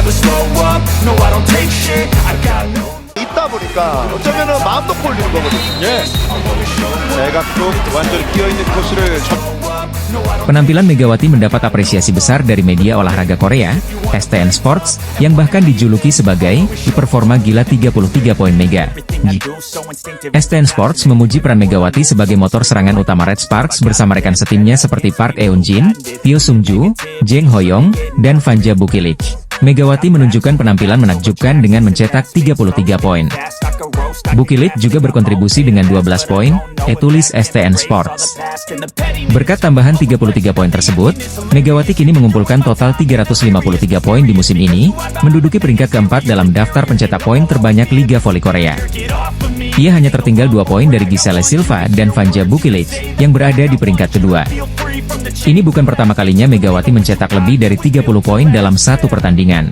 never slow up, no I don't take shit, I got no. 있다 보니까 어쩌면은 마음도 꼴리는 거거든요. 예. 대각도 완전히 끼어있는 코스를 Penampilan Megawati mendapat apresiasi besar dari media olahraga Korea, STN Sports, yang bahkan dijuluki sebagai performa gila 33 poin Mega. STN Sports memuji peran Megawati sebagai motor serangan utama Red Sparks bersama rekan setimnya seperti Park Eun-jin, Pyo Sung-ju, Jang Ho-young, dan Vanja Bukilic. Megawati menunjukkan penampilan menakjubkan dengan mencetak 33 poin. Bukilic juga berkontribusi dengan 12 poin, tulis STN Sports. Berkat tambahan 33 poin tersebut, Megawati kini mengumpulkan total 353 poin di musim ini, menduduki peringkat keempat dalam daftar pencetak poin terbanyak Liga Voli Korea. Ia hanya tertinggal 2 poin dari Giselle Silva dan Vanja Bukilic, yang berada di peringkat kedua. Ini bukan pertama kalinya Megawati mencetak lebih dari 30 poin dalam satu pertandingan.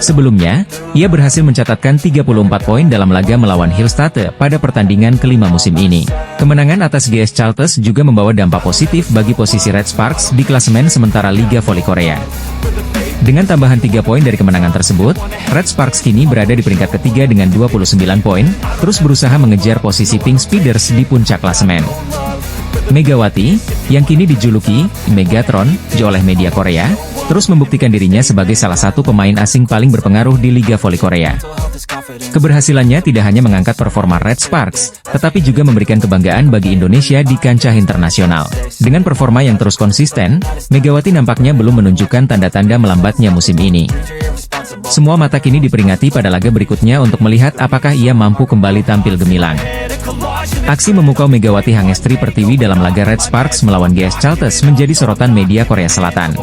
Sebelumnya, ia berhasil mencatatkan 34 poin dalam laga melawan Hillstate pada pertandingan kelima musim ini. Kemenangan atas GS Chalters juga membawa dampak positif bagi posisi Red Sparks di klasemen sementara Liga Voli Korea. Dengan tambahan 3 poin dari kemenangan tersebut, Red Sparks kini berada di peringkat ketiga dengan 29 poin, terus berusaha mengejar posisi Pink Speeders di puncak klasemen. Megawati, yang kini dijuluki Megatron oleh media Korea, terus membuktikan dirinya sebagai salah satu pemain asing paling berpengaruh di Liga Voli Korea. Keberhasilannya tidak hanya mengangkat performa Red Sparks, tetapi juga memberikan kebanggaan bagi Indonesia di kancah internasional. Dengan performa yang terus konsisten, Megawati nampaknya belum menunjukkan tanda-tanda melambatnya musim ini. Semua mata kini diperingati pada laga berikutnya untuk melihat apakah ia mampu kembali tampil gemilang. Aksi memukau Megawati Hangestri Pertiwi dalam laga Red Sparks melawan GS Chalters menjadi sorotan media Korea Selatan.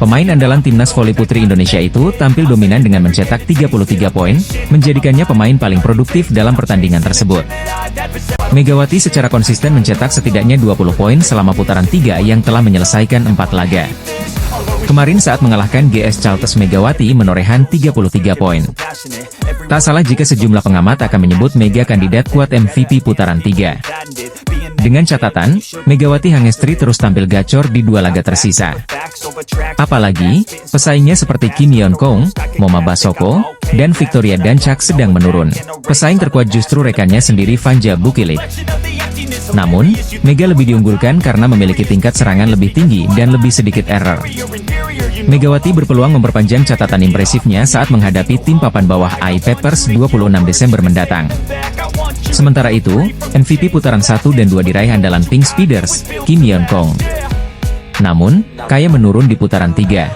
Pemain andalan timnas voli putri Indonesia itu tampil dominan dengan mencetak 33 poin, menjadikannya pemain paling produktif dalam pertandingan tersebut. Megawati secara konsisten mencetak setidaknya 20 poin selama putaran 3 yang telah menyelesaikan 4 laga. Kemarin saat mengalahkan GS Chalters, Megawati menorehan 33 poin. Tak salah jika sejumlah pengamat akan menyebut Mega kandidat kuat MVP putaran 3. Dengan catatan, Megawati Hangestri terus tampil gacor di 2 laga tersisa. Apalagi, pesaingnya seperti Kim Yeon-kong, Moma Basoko, dan Victoria Dancak sedang menurun. Pesaing terkuat justru rekannya sendiri Vanja Bukilic. Namun, Mega lebih diunggulkan karena memiliki tingkat serangan lebih tinggi dan lebih sedikit error. Megawati berpeluang memperpanjang catatan impresifnya saat menghadapi tim papan bawah AI Peppers 26 Desember mendatang. Sementara itu, MVP putaran 1 dan 2 diraih andalan Pink Speeders, Kim Yeon-kong. Namun, Kaya menurun di putaran 3.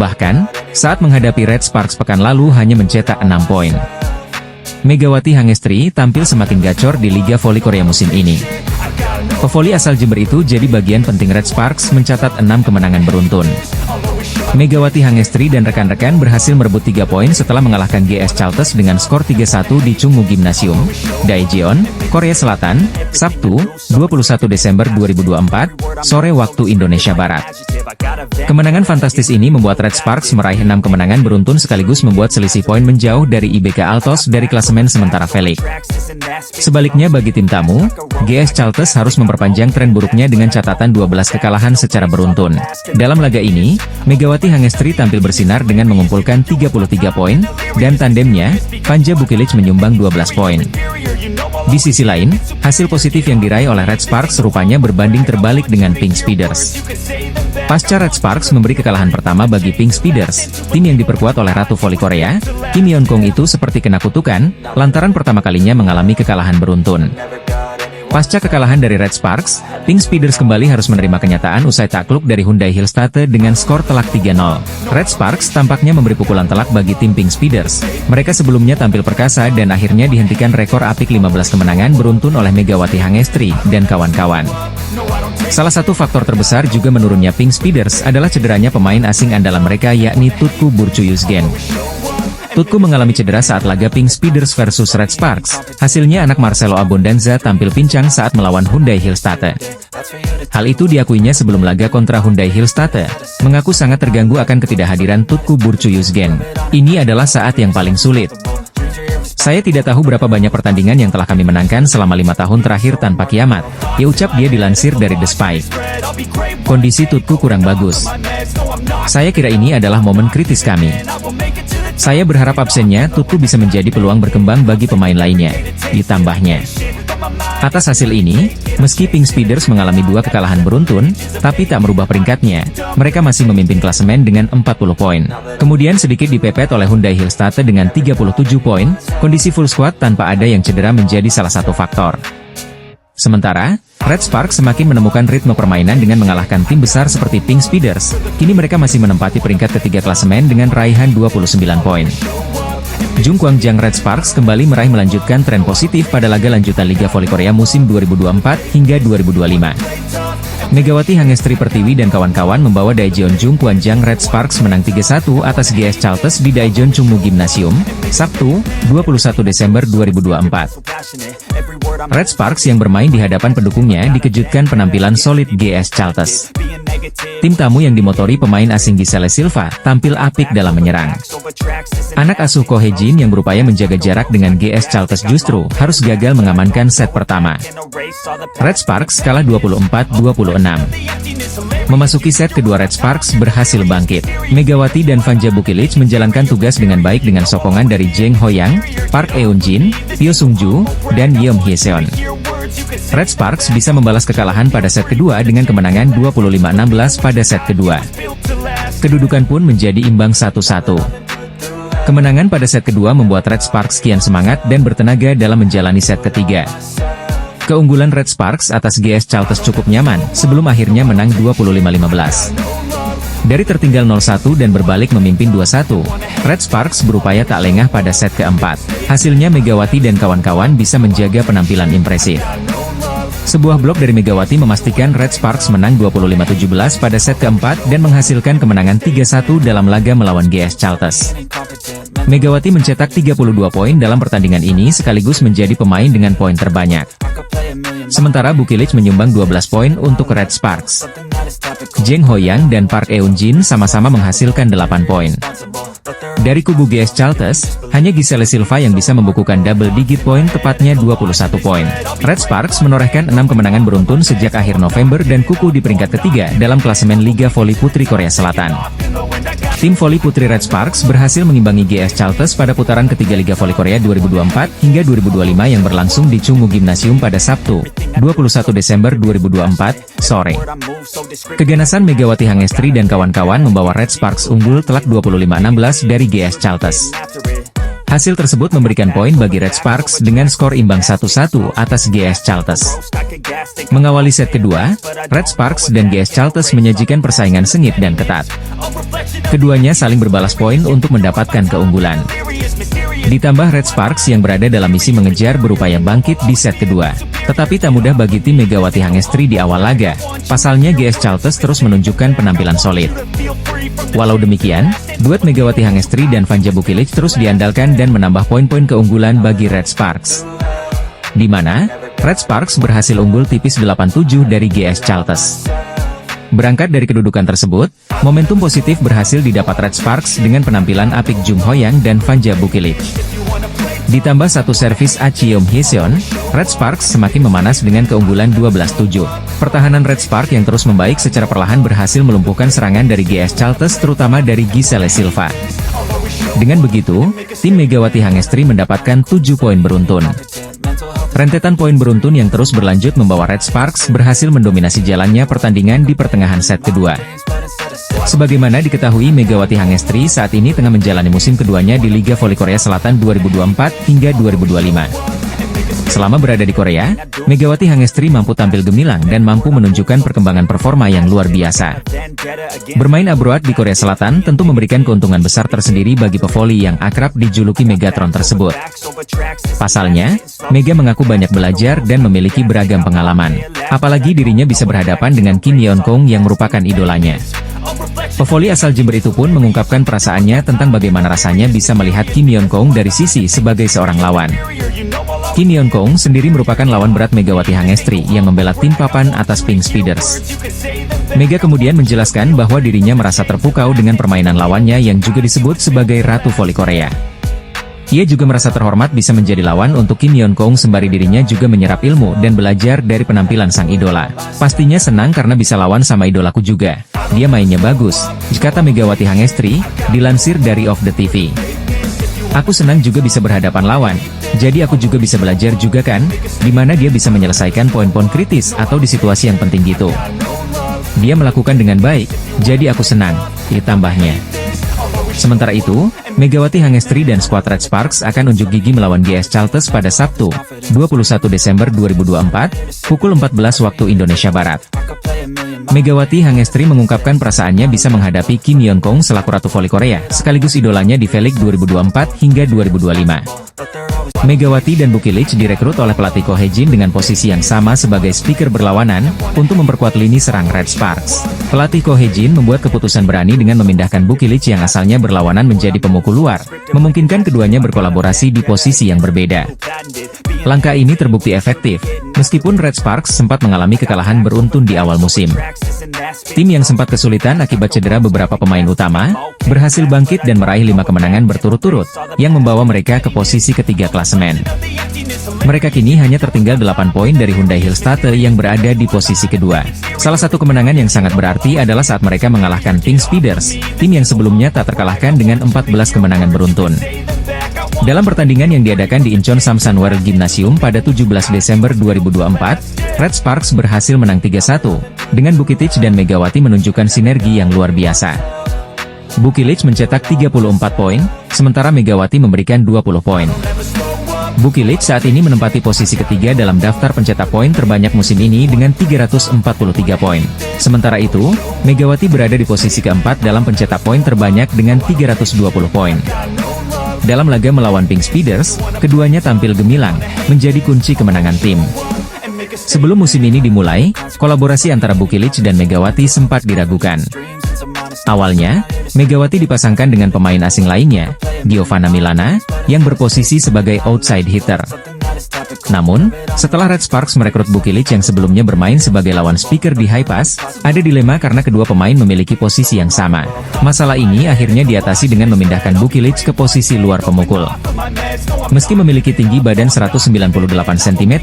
Bahkan, saat menghadapi Red Sparks pekan lalu hanya mencetak 6 poin. Megawati Hangestri tampil semakin gacor di Liga Voli Korea musim ini. Pevoli asal Jember itu jadi bagian penting Red Sparks mencatat 6 kemenangan beruntun. Megawati Hangestri dan rekan-rekan berhasil merebut 3 poin setelah mengalahkan GS Chalters dengan skor 3-1 di Chungmu Gymnasium, Daejeon, Korea Selatan, Sabtu, 21 Desember 2024, sore waktu Indonesia Barat. Kemenangan fantastis ini membuat Red Sparks meraih 6 kemenangan beruntun sekaligus membuat selisih poin menjauh dari IBK Altos dari klasemen sementara Felix. Sebaliknya bagi tim tamu, GS Chalters harus memperpanjang tren buruknya dengan catatan 12 kekalahan secara beruntun. Dalam laga ini, Megawati Hangestri tampil bersinar dengan mengumpulkan 33 poin, dan tandemnya, Vanja Bukilic menyumbang 12 poin. Di sisi lain, hasil positif yang diraih oleh Red Sparks rupanya berbanding terbalik dengan Pink Speeders. Pasca Red Sparks memberi kekalahan pertama bagi Pink Speeders, tim yang diperkuat oleh Ratu Voli Korea, Kim Yeon-kong itu seperti kena kutukan, lantaran pertama kalinya mengalami kekalahan beruntun. Pasca kekalahan dari Red Sparks, Pink Speeders kembali harus menerima kenyataan usai takluk dari Hyundai Hillstate dengan skor telak 3-0. Red Sparks tampaknya memberi pukulan telak bagi tim Pink Speeders. Mereka sebelumnya tampil perkasa dan akhirnya dihentikan rekor apik 15 kemenangan beruntun oleh Megawati Hangestri dan kawan-kawan. Salah satu faktor terbesar juga menurunnya Pink Speeders adalah cederanya pemain asing andalan mereka yakni Tutku Burcu-Yuzgen. Tutku mengalami cedera saat laga Pink Speeders versus Red Sparks. Hasilnya anak Marcelo Abondanza tampil pincang saat melawan Hyundai Hillstate. Hal itu diakuinya sebelum laga kontra Hyundai Hillstate, mengaku sangat terganggu akan ketidakhadiran Tutku Burcu-Yuzgen. Ini adalah saat yang paling sulit. Saya tidak tahu berapa banyak pertandingan yang telah kami menangkan selama 5 tahun terakhir tanpa kiamat, ya ucap dia dilansir dari The Spike. Kondisi Tutku kurang bagus. Saya kira ini adalah momen kritis kami. Saya berharap absennya Tutku bisa menjadi peluang berkembang bagi pemain lainnya, ditambahnya. Atas hasil ini, meski Pink Speeders mengalami 2 kekalahan beruntun, tapi tak merubah peringkatnya, mereka masih memimpin klasemen dengan 40 poin. Kemudian sedikit dipepet oleh Hyundai Hillstate dengan 37 poin, kondisi full squad tanpa ada yang cedera menjadi salah satu faktor. Sementara, Red Sparks semakin menemukan ritme permainan dengan mengalahkan tim besar seperti Pink Speeders. Kini mereka masih menempati peringkat ketiga klasemen dengan raihan 29 poin. Jung Kwangjang Red Sparks kembali meraih melanjutkan tren positif pada laga lanjutan Liga Voli Korea musim 2024 hingga 2025. Megawati Hangestri Pertiwi dan kawan-kawan membawa Daejeon Jung Kwangjang Red Sparks menang 3-1 atas GS Chalters di Daejeon Chungmu Gymnasium, Sabtu, 21 Desember 2024. Red Sparks yang bermain di hadapan pendukungnya dikejutkan penampilan solid GS Chalters. Tim tamu yang dimotori pemain asing Giselle Silva tampil apik dalam menyerang. Anak asuh Ko Hye-jin yang berupaya menjaga jarak dengan GS Chalters justru harus gagal mengamankan set pertama. Red Sparks kalah 24-26. Memasuki set kedua Red Sparks berhasil bangkit. Megawati dan Vanja Bukilic menjalankan tugas dengan baik dengan sokongan dari Jeng Hoyang, Park Eun-jin, Pyo Sung-ju, dan Yeom Hye-seon. Red Sparks bisa membalas kekalahan pada set kedua dengan kemenangan 25-16 pada set kedua. Kedudukan pun menjadi imbang 1-1. Kemenangan pada set kedua membuat Red Sparks kian semangat dan bertenaga dalam menjalani set ketiga. Keunggulan Red Sparks atas GS Chalters cukup nyaman sebelum akhirnya menang 25-15. Dari tertinggal 0-1 dan berbalik memimpin 2-1, Red Sparks berupaya tak lengah pada set keempat. Hasilnya Megawati dan kawan-kawan bisa menjaga penampilan impresif. Sebuah blok dari Megawati memastikan Red Sparks menang 25-17 pada set keempat dan menghasilkan kemenangan 3-1 dalam laga melawan GS Chalters. Megawati mencetak 32 poin dalam pertandingan ini sekaligus menjadi pemain dengan poin terbanyak. Sementara Bukilic menyumbang 12 poin untuk Red Sparks. Jeng Hoyang dan Park Eun-jin sama-sama menghasilkan 8 poin. Dari kubu GS Chalters, hanya Giselle Silva yang bisa membukukan double digit poin tepatnya 21 poin. Red Sparks menorehkan 6 kemenangan beruntun sejak akhir November dan kukuh di peringkat ketiga dalam klasemen Liga Voli Putri Korea Selatan. Tim voli putri Red Sparks berhasil mengimbangi GS Chalters pada putaran ketiga Liga Voli Korea 2024 hingga 2025 yang berlangsung di Chungmu Gymnasium pada Sabtu, 21 Desember 2024, sore. Keganasan Megawati Hangestri dan kawan-kawan membawa Red Sparks unggul telak 25-16 dari GS Chalters. Hasil tersebut memberikan poin bagi Red Sparks dengan skor imbang 1-1 atas GS Chalters. Mengawali set kedua, Red Sparks dan GS Chalters menyajikan persaingan sengit dan ketat. Keduanya saling berbalas poin untuk mendapatkan keunggulan. Ditambah Red Sparks yang berada dalam misi mengejar berupaya bangkit di set kedua. Tetapi tak mudah bagi tim Megawati Hangestri di awal laga. Pasalnya GS Chalters terus menunjukkan penampilan solid. Walau demikian, duet Megawati Hangestri dan Vanja Bukilic terus diandalkan dan menambah poin-poin keunggulan bagi Red Sparks. Di mana, Red Sparks berhasil unggul tipis 8-7 dari GS Chalters. Berangkat dari kedudukan tersebut, momentum positif berhasil didapat Red Sparks dengan penampilan apik Jung Hoyang dan Vanja Bukilic. Ditambah satu servis Yeom Hye-seon, Red Sparks semakin memanas dengan keunggulan 12-7. Pertahanan Red Sparks yang terus membaik secara perlahan berhasil melumpuhkan serangan dari GS Chalters terutama dari Giselle Silva. Dengan begitu, tim Megawati Hangestri mendapatkan 7 poin beruntun. Rentetan poin beruntun yang terus berlanjut membawa Red Sparks berhasil mendominasi jalannya pertandingan di pertengahan set kedua. Sebagaimana diketahui Megawati Hangestri saat ini tengah menjalani musim keduanya di Liga Voli Korea Selatan 2024 hingga 2025. Selama berada di Korea, Megawati Hangestri mampu tampil gemilang dan mampu menunjukkan perkembangan performa yang luar biasa. Bermain abroad di Korea Selatan tentu memberikan keuntungan besar tersendiri bagi pevoli yang akrab dijuluki Megatron tersebut. Pasalnya, Mega mengaku banyak belajar dan memiliki beragam pengalaman. Apalagi dirinya bisa berhadapan dengan Kim Yeon-kong yang merupakan idolanya. Pevoli asal Jember itu pun mengungkapkan perasaannya tentang bagaimana rasanya bisa melihat Kim Yeon-kong dari sisi sebagai seorang lawan. Kim Yeon-kong sendiri merupakan lawan berat Megawati Hangestri yang membela tim papan atas Pink Speeders. Mega kemudian menjelaskan bahwa dirinya merasa terpukau dengan permainan lawannya yang juga disebut sebagai Ratu Voli Korea. Ia juga merasa terhormat bisa menjadi lawan untuk Kim Yeon Kong sembari dirinya juga menyerap ilmu dan belajar dari penampilan sang idola. Pastinya senang karena bisa lawan sama idolaku juga. Dia mainnya bagus, kata Megawati Hangestri, dilansir dari Of The TV. Aku senang juga bisa berhadapan lawan, jadi aku juga bisa belajar juga kan, dimana dia bisa menyelesaikan poin-poin kritis atau di situasi yang penting gitu. Dia melakukan dengan baik, jadi aku senang, ditambahnya. Sementara itu, Megawati Hangestri dan skuad Red Sparks akan unjuk gigi melawan GS Chalters pada Sabtu, 21 Desember 2024, pukul 14 waktu Indonesia Barat. Megawati Hangestri mengungkapkan perasaannya bisa menghadapi Kim Yeon Kong selaku Ratu Voli Korea, sekaligus idolanya di V-League 2024 hingga 2025. Megawati dan Bukilic direkrut oleh pelatih Ko Hye-jin dengan posisi yang sama sebagai speaker berlawanan, untuk memperkuat lini serang Red Sparks. Pelatih Ko Hye-jin membuat keputusan berani dengan memindahkan Bukilic yang asalnya berlawanan menjadi pemukul luar, memungkinkan keduanya berkolaborasi di posisi yang berbeda. Langkah ini terbukti efektif, meskipun Red Sparks sempat mengalami kekalahan beruntun di awal musim. Tim yang sempat kesulitan akibat cedera beberapa pemain utama, berhasil bangkit dan meraih 5 kemenangan berturut-turut, yang membawa mereka ke posisi ketiga klasemen. Mereka kini hanya tertinggal 8 poin dari Hyundai Hillstate yang berada di posisi kedua. Salah satu kemenangan yang sangat berarti adalah saat mereka mengalahkan Pink Speeders, tim yang sebelumnya tak terkalahkan dengan 14 kemenangan beruntun. Dalam pertandingan yang diadakan di Incheon Samsan World Gymnasium pada 17 Desember 2024, Red Sparks berhasil menang 3-1, dengan Bukilic dan Megawati menunjukkan sinergi yang luar biasa. Bukilic mencetak 34 poin, sementara Megawati memberikan 20 poin. Bukilic saat ini menempati posisi ketiga dalam daftar pencetak poin terbanyak musim ini dengan 343 poin. Sementara itu, Megawati berada di posisi keempat dalam pencetak poin terbanyak dengan 320 poin. Dalam laga melawan Pink Speeders, keduanya tampil gemilang, menjadi kunci kemenangan tim. Sebelum musim ini dimulai, kolaborasi antara Bukilic dan Megawati sempat diragukan. Awalnya, Megawati dipasangkan dengan pemain asing lainnya, Giovanna Milana, yang berposisi sebagai outside hitter. Namun, setelah Red Sparks merekrut Bukilic yang sebelumnya bermain sebagai lawan speaker di High Pass, ada dilema karena kedua pemain memiliki posisi yang sama. Masalah ini akhirnya diatasi dengan memindahkan Bukilic ke posisi luar pemukul. Meski memiliki tinggi badan 198 cm,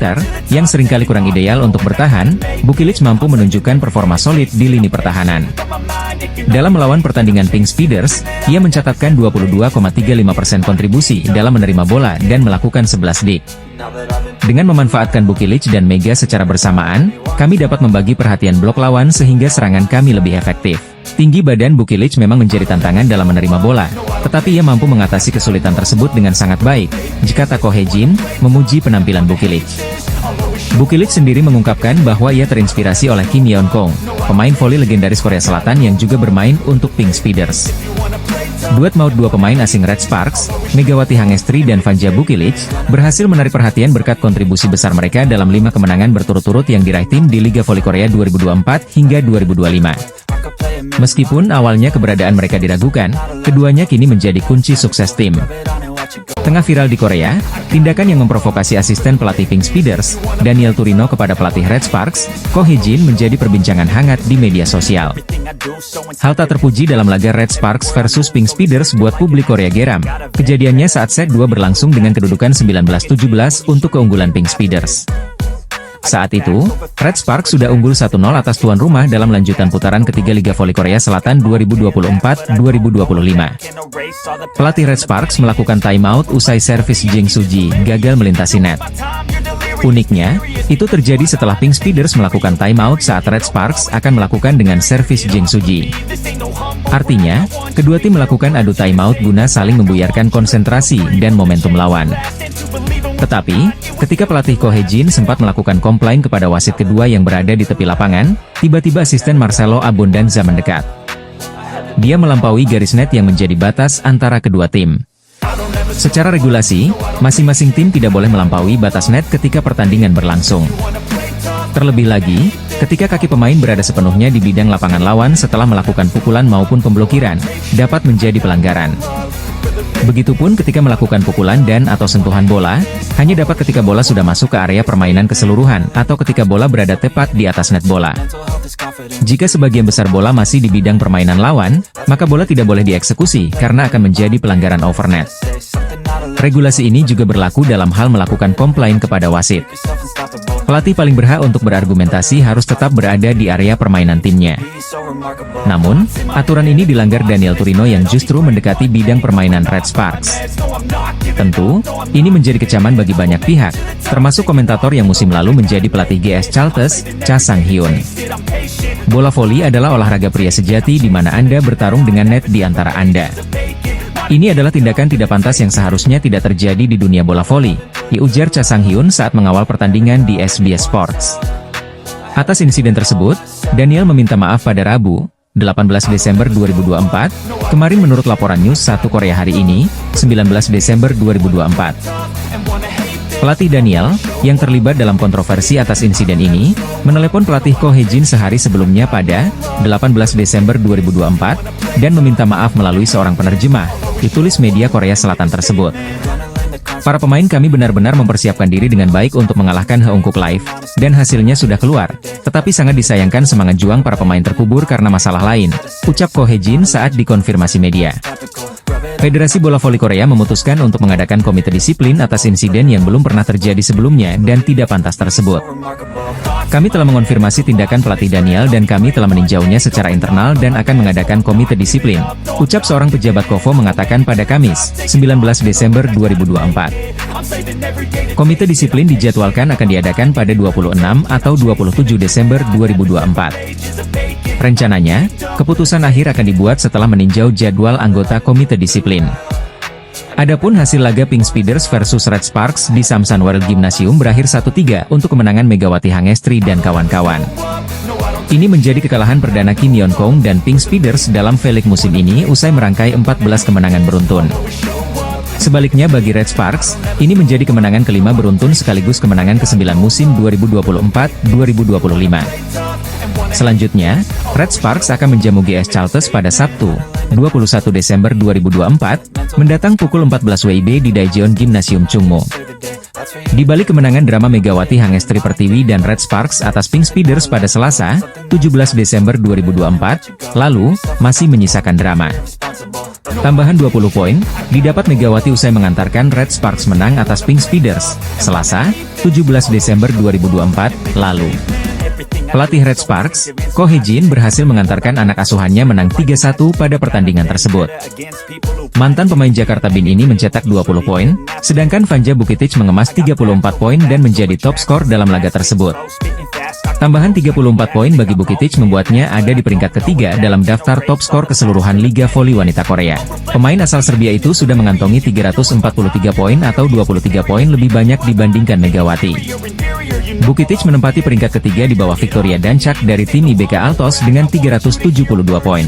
yang seringkali kurang ideal untuk bertahan, Bukilic mampu menunjukkan performa solid di lini pertahanan. Dalam melawan pertandingan Pink Speeders, ia mencatatkan 22,35% kontribusi dalam menerima bola dan melakukan 11 dik. Dengan memanfaatkan Bukilic dan Mega secara bersamaan, kami dapat membagi perhatian blok lawan sehingga serangan kami lebih efektif. Tinggi badan Bukilic memang menjadi tantangan dalam menerima bola, tetapi ia mampu mengatasi kesulitan tersebut dengan sangat baik, kata Ko Hye-jin, memuji penampilan Bukilic. Bukilic sendiri mengungkapkan bahwa ia terinspirasi oleh Kim Yeon Kong, pemain voli legendaris Korea Selatan yang juga bermain untuk Pink Speeders. Duet maut dua pemain asing Red Sparks, Megawati Hangestri dan Vanja Bukilic, berhasil menarik perhatian berkat kontribusi besar mereka dalam 5 kemenangan berturut-turut yang diraih tim di Liga Voli Korea 2024 hingga 2025. Meskipun awalnya keberadaan mereka diragukan, keduanya kini menjadi kunci sukses tim. Tengah viral di Korea, tindakan yang memprovokasi asisten pelatih Pink Speeders, Daniel Turino kepada pelatih Red Sparks, Ko Hye-jin menjadi perbincangan hangat di media sosial. Hal tak terpuji dalam laga Red Sparks versus Pink Speeders buat publik Korea geram. Kejadiannya saat set 2 berlangsung dengan kedudukan 19-17 untuk keunggulan Pink Speeders. Saat itu, Red Sparks sudah unggul 1-0 atas tuan rumah dalam lanjutan putaran ketiga Liga Voli Korea Selatan 2024-2025. Pelatih Red Sparks melakukan timeout usai servis Jeng Suji gagal melintasi net. Uniknya, itu terjadi setelah Pink Speeders melakukan timeout saat Red Sparks akan melakukan dengan servis Jeng Suji. Artinya, kedua tim melakukan adu timeout guna saling membuyarkan konsentrasi dan momentum lawan. Tetapi, ketika pelatih Ko Hye-jin sempat melakukan komplain kepada wasit kedua yang berada di tepi lapangan, tiba-tiba asisten Marcelo Abondanza mendekat. Dia melampaui garis net yang menjadi batas antara kedua tim. Secara regulasi, masing-masing tim tidak boleh melampaui batas net ketika pertandingan berlangsung. Terlebih lagi, ketika kaki pemain berada sepenuhnya di bidang lapangan lawan setelah melakukan pukulan maupun pemblokiran, dapat menjadi pelanggaran. Begitupun ketika melakukan pukulan dan atau sentuhan bola, hanya dapat ketika bola sudah masuk ke area permainan keseluruhan atau ketika bola berada tepat di atas net bola. Jika sebagian besar bola masih di bidang permainan lawan, maka bola tidak boleh dieksekusi karena akan menjadi pelanggaran overnet. Regulasi ini juga berlaku dalam hal melakukan komplain kepada wasit. Pelatih paling berhak untuk berargumentasi harus tetap berada di area permainan timnya. Namun, aturan ini dilanggar Daniel Turino yang justru mendekati bidang permainan Red Sparks. Tentu, ini menjadi kecaman bagi banyak pihak, termasuk komentator yang musim lalu menjadi pelatih GS Charlton, Cha Sang-hyun. Bola voli adalah olahraga pria sejati di mana Anda bertarung dengan net di antara Anda. Ini adalah tindakan tidak pantas yang seharusnya tidak terjadi di dunia bola voli, ujar Cha Sang-hyun saat mengawal pertandingan di SBS Sports. Atas insiden tersebut, Daniel meminta maaf pada Rabu, 18 Desember 2024, kemarin menurut laporan News 1 Korea hari ini, 19 Desember 2024. Pelatih Daniel, yang terlibat dalam kontroversi atas insiden ini, menelepon pelatih Ko Hae-jin sehari sebelumnya pada 18 Desember 2024, dan meminta maaf melalui seorang penerjemah, ditulis media Korea Selatan tersebut. Para pemain kami benar-benar mempersiapkan diri dengan baik untuk mengalahkan Heungkuk Live, dan hasilnya sudah keluar, tetapi sangat disayangkan semangat juang para pemain terkubur karena masalah lain, ucap Ko Hae-jin saat dikonfirmasi media. Federasi Bola Voli Korea memutuskan untuk mengadakan komite disiplin atas insiden yang belum pernah terjadi sebelumnya dan tidak pantas tersebut. Kami telah mengonfirmasi tindakan pelatih Daniel dan kami telah meninjaunya secara internal dan akan mengadakan komite disiplin, ucap seorang pejabat KOFO mengatakan pada Kamis, 19 Desember 2024. Komite disiplin dijadwalkan akan diadakan pada 26 atau 27 Desember 2024. Rencananya, keputusan akhir akan dibuat setelah meninjau jadwal anggota komite disiplin. Adapun hasil laga Pink Speeders versus Red Sparks di Samsan World Gymnasium berakhir 1-3 untuk kemenangan Megawati Hangestri dan kawan-kawan. Ini menjadi kekalahan perdana Kim Yeon Kong dan Pink Speeders dalam V-League musim ini usai merangkai 14 kemenangan beruntun. Sebaliknya bagi Red Sparks, ini menjadi kemenangan kelima beruntun sekaligus kemenangan ke-9 musim 2024-2025. Selanjutnya, Red Sparks akan menjamu GS Charlton pada Sabtu, 21 Desember 2024, mendatang pukul 14 WIB di Daejeon Gymnasium Chungmo. Di balik kemenangan drama Megawati Hangestri Pertiwi dan Red Sparks atas Pink Speeders pada Selasa, 17 Desember 2024, lalu, masih menyisakan drama. Tambahan 20 poin, didapat Megawati usai mengantarkan Red Sparks menang atas Pink Speeders, Selasa, 17 Desember 2024, lalu. Pelatih Red Sparks, Ko Hae-jin berhasil mengantarkan anak asuhannya menang 3-1 pada pertandingan tersebut. Mantan pemain Jakarta Bin ini mencetak 20 poin, sedangkan Vanja Bukitic mengemas 34 poin dan menjadi top skor dalam laga tersebut. Tambahan 34 poin bagi Bukitic membuatnya ada di peringkat ketiga dalam daftar top skor keseluruhan Liga Voli Wanita Korea. Pemain asal Serbia itu sudah mengantongi 343 poin atau 23 poin lebih banyak dibandingkan Megawati. Bukitic menempati peringkat ketiga di bawah Victoria Dancak dari tim IBK Altos dengan 372 poin.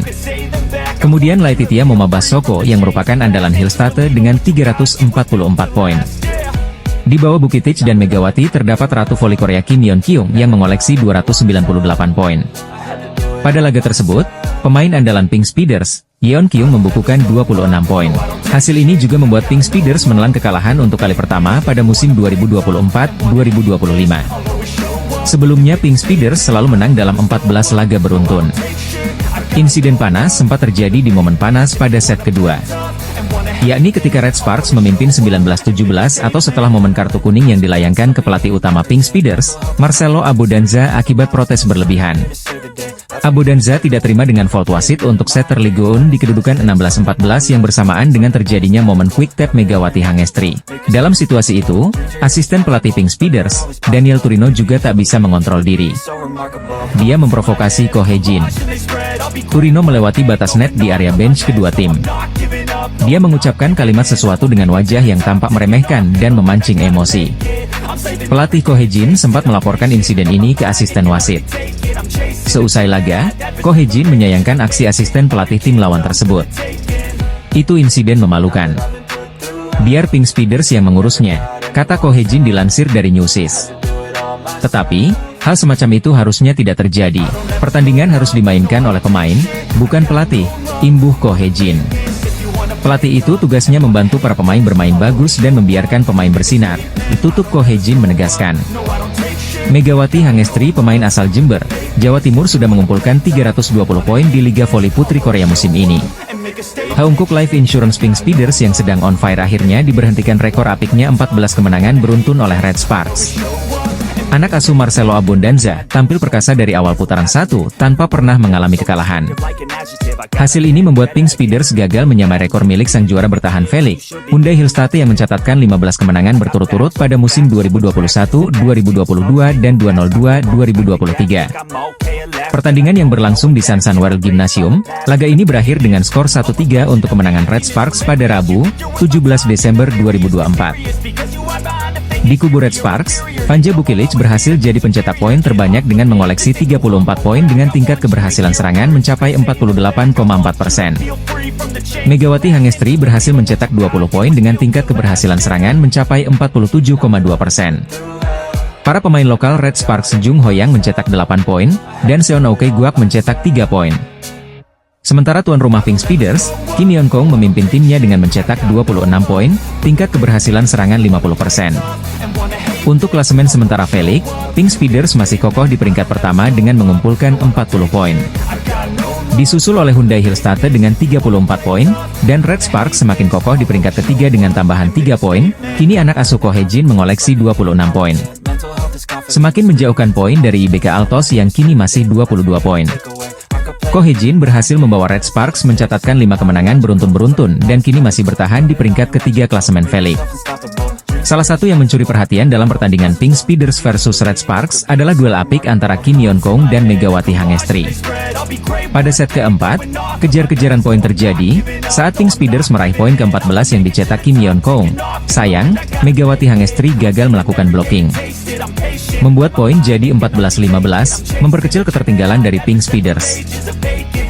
Kemudian Laetitia Momabasoko yang merupakan andalan Hillstate dengan 344 poin. Di bawah Bukitic dan Megawati terdapat Ratu Voli Korea Kim Yeon Kyung yang mengoleksi 298 poin. Pada laga tersebut, pemain andalan Pink Speeders, Yeon Kyung membukukan 26 poin. Hasil ini juga membuat Pink Speeders menelan kekalahan untuk kali pertama pada musim 2024-2025. Sebelumnya Pink Speeders selalu menang dalam 14 laga beruntun. Insiden panas sempat terjadi di momen panas pada set kedua, yakni ketika Red Sparks memimpin 19-17 atau setelah momen kartu kuning yang dilayangkan ke pelatih utama Pink Speeders, Marcelo Abodanza akibat protes berlebihan. Abodanza tidak terima dengan fault wasit untuk setter Ligoon di kedudukan 16-14 yang bersamaan dengan terjadinya momen quick tap Megawati Hangestri. Dalam situasi itu, asisten pelatih Pink Speeders, Daniel Turino juga tak bisa mengontrol diri. Dia memprovokasi Ko Hae-jin. Turino melewati batas net di area bench kedua tim. Dia mengucapkan kalimat sesuatu dengan wajah yang tampak meremehkan dan memancing emosi. Pelatih Ko Hae-jin sempat melaporkan insiden ini ke asisten wasit. Seusai laga, Ko Hae-jin menyayangkan aksi asisten pelatih tim lawan tersebut. Itu insiden memalukan. Biar Pink Speeders yang mengurusnya, kata Ko Hae-jin dilansir dari Newsis. Tetapi, hal semacam itu harusnya tidak terjadi. Pertandingan harus dimainkan oleh pemain, bukan pelatih, imbuh Ko Hae-jin. Pelatih itu tugasnya membantu para pemain bermain bagus dan membiarkan pemain bersinar, ditutup Ko Hae-jin menegaskan. Megawati Hangestri pemain asal Jember, Jawa Timur sudah mengumpulkan 320 poin di Liga Voli Putri Korea musim ini. Haungkuk Life Insurance Pink Speeders yang sedang on fire akhirnya diberhentikan rekor apiknya 14 kemenangan beruntun oleh Red Sparks. Anak asuh Marcelo Abundanza tampil perkasa dari awal putaran 1 tanpa pernah mengalami kekalahan. Hasil ini membuat Pink Speeders gagal menyamai rekor milik sang juara bertahan Felix Hyundai Hillstate yang mencatatkan 15 kemenangan berturut-turut pada musim 2021, 2022, dan 2022-2023. Pertandingan yang berlangsung di San World Gymnasium, laga ini berakhir dengan skor 1-3 untuk kemenangan Red Sparks pada Rabu, 17 Desember 2024. Di kubu Red Sparks, Vanja Bukilic berhasil jadi pencetak poin terbanyak dengan mengoleksi 34 poin dengan tingkat keberhasilan serangan mencapai 48,4%. Megawati Hangestri berhasil mencetak 20 poin dengan tingkat keberhasilan serangan mencapai 47,2%. Para pemain lokal Red Sparks Jung Hoyang mencetak 8 poin, dan Seonaoke Guak mencetak 3 poin. Sementara tuan rumah Pink Speeders, Kim Yeon Kong memimpin timnya dengan mencetak 26 poin, tingkat keberhasilan serangan 50%. Untuk klasemen sementara Felix, Pink Speeders masih kokoh di peringkat pertama dengan mengumpulkan 40 poin. Disusul oleh Hyundai Hillstate dengan 34 poin, dan Red Sparks semakin kokoh di peringkat ketiga dengan tambahan 3 poin, kini anak asuh Ko Hye-jin mengoleksi 26 poin. Semakin menjauhkan poin dari IBK Altos yang kini masih 22 poin. Ko Hye-jin berhasil membawa Red Sparks mencatatkan 5 kemenangan beruntun-beruntun dan kini masih bertahan di peringkat ketiga klasemen Felix. Salah satu yang mencuri perhatian dalam pertandingan Pink Speeders versus Red Sparks adalah duel apik antara Kim Yeon Kong dan Megawati Hangestri. Pada set keempat, kejar-kejaran poin terjadi saat Pink Speeders meraih poin ke-14 yang dicetak Kim Yeon Kong. Sayang, Megawati Hangestri gagal melakukan blocking, membuat poin jadi 14-15, memperkecil ketertinggalan dari Pink Speeders.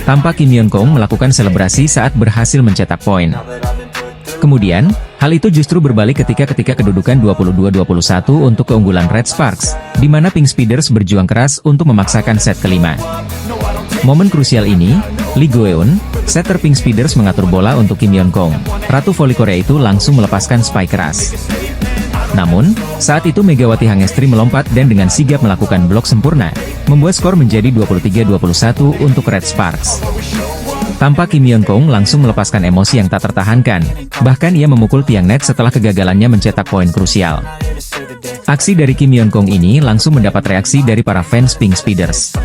Tampak Kim Yeon Kong melakukan selebrasi saat berhasil mencetak poin. Kemudian, hal itu justru berbalik ketika kedudukan 22-21 untuk keunggulan Red Sparks, di mana Pink Speeders berjuang keras untuk memaksakan set kelima. Momen krusial ini, Lee Go-eun, setter Pink Speeders mengatur bola untuk Kim Yeon Kong. Ratu voli Korea itu langsung melepaskan spike keras. Namun, saat itu Megawati Hangestri melompat dan dengan sigap melakukan blok sempurna, membuat skor menjadi 23-21 untuk Red Sparks. Tampak Kim Yeon Kong langsung melepaskan emosi yang tak tertahankan, bahkan ia memukul tiang net setelah kegagalannya mencetak poin krusial. Aksi dari Kim Yeon Kong ini langsung mendapat reaksi dari para fans Pink Speeders.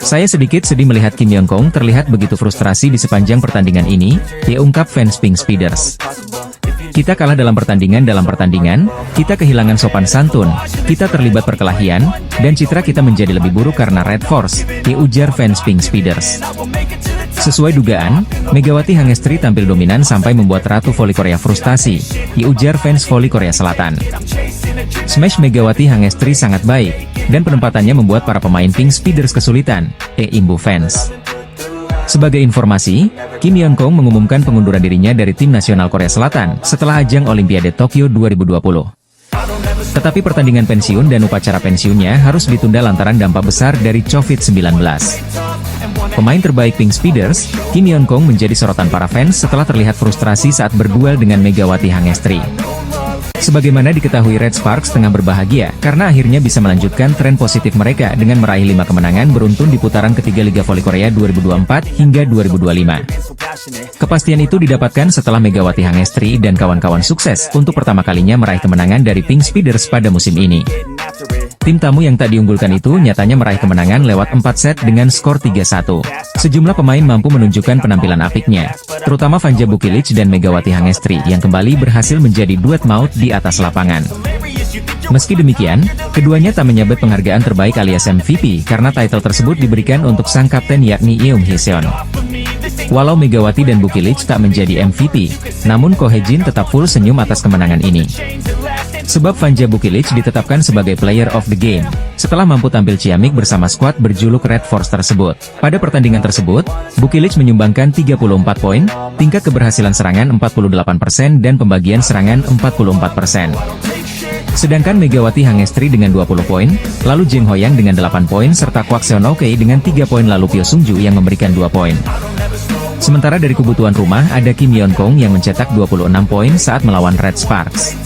Saya sedikit sedih melihat Kim Yeon Kong terlihat begitu frustrasi di sepanjang pertandingan ini, dia ungkap fans Pink Speeders. Kita kalah dalam pertandingan, kita kehilangan sopan santun, kita terlibat perkelahian, dan citra kita menjadi lebih buruk karena Red Force, ujar fans Pink Speeders. Sesuai dugaan, Megawati Hangestri tampil dominan sampai membuat Ratu voli Korea frustasi, ujar fans voli Korea Selatan. Smash Megawati Hangestri sangat baik, dan penempatannya membuat para pemain Pink Speeders kesulitan, imbu fans. Sebagai informasi, Kim Yeon Kong mengumumkan pengunduran dirinya dari tim nasional Korea Selatan setelah ajang Olimpiade Tokyo 2020. Tetapi pertandingan pensiun dan upacara pensiunnya harus ditunda lantaran dampak besar dari COVID-19. Pemain terbaik Pink Speeders, Kim Yeon Kong menjadi sorotan para fans setelah terlihat frustrasi saat berduel dengan Megawati Hangestri. Sebagaimana diketahui, Red Sparks tengah berbahagia karena akhirnya bisa melanjutkan tren positif mereka dengan meraih 5 kemenangan beruntun di putaran ketiga Liga Voli Korea 2024 hingga 2025. Kepastian itu didapatkan setelah Megawati Hangestri dan kawan-kawan sukses untuk pertama kalinya meraih kemenangan dari Pink Speeders pada musim ini. Tim tamu yang tak diunggulkan itu nyatanya meraih kemenangan lewat 4 set dengan skor 3-1. Sejumlah pemain mampu menunjukkan penampilan apiknya, terutama Vanja Bukilic dan Megawati Hangestri yang kembali berhasil menjadi duet maut di atas lapangan. Meski demikian, keduanya tak menyabet penghargaan terbaik alias MVP karena title tersebut diberikan untuk sang kapten yakni Eum Hee-seon. Walau Megawati dan Bukilic tak menjadi MVP, namun Ko Hye-jin tetap full senyum atas kemenangan ini. Sebab Vanja Bukilic ditetapkan sebagai Player of the Game, setelah mampu tampil ciamik bersama skuad berjuluk Red Force tersebut. Pada pertandingan tersebut, Bukilic menyumbangkan 34 poin, tingkat keberhasilan serangan 48% dan pembagian serangan 44%. Sedangkan Megawati Hangestri dengan 20 poin, lalu Jung Hoyang dengan 8 poin serta Kwak Seonaoke dengan 3 poin lalu Pyo Sung-ju yang memberikan 2 poin. Sementara dari kubu tuan rumah ada Kim Yeon Kong yang mencetak 26 poin saat melawan Red Sparks.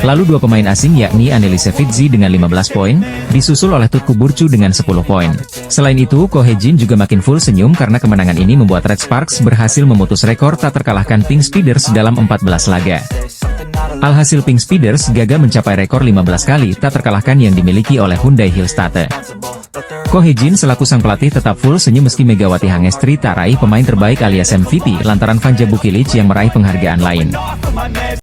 Lalu dua pemain asing yakni Anneliese Fitzi dengan 15 poin, disusul oleh Tutku Burcu dengan 10 poin. Selain itu, Ko Hye-jin juga makin full senyum karena kemenangan ini membuat Red Sparks berhasil memutus rekor tak terkalahkan Pink Speeders dalam 14 laga. Alhasil Pink Speeders gagal mencapai rekor 15 kali tak terkalahkan yang dimiliki oleh Hyundai Hillstatte. Ko Hye-jin selaku sang pelatih tetap full senyum meski Megawati Hangestri tak raih pemain terbaik alias MVP lantaran Vanja Bukilic yang meraih penghargaan lain.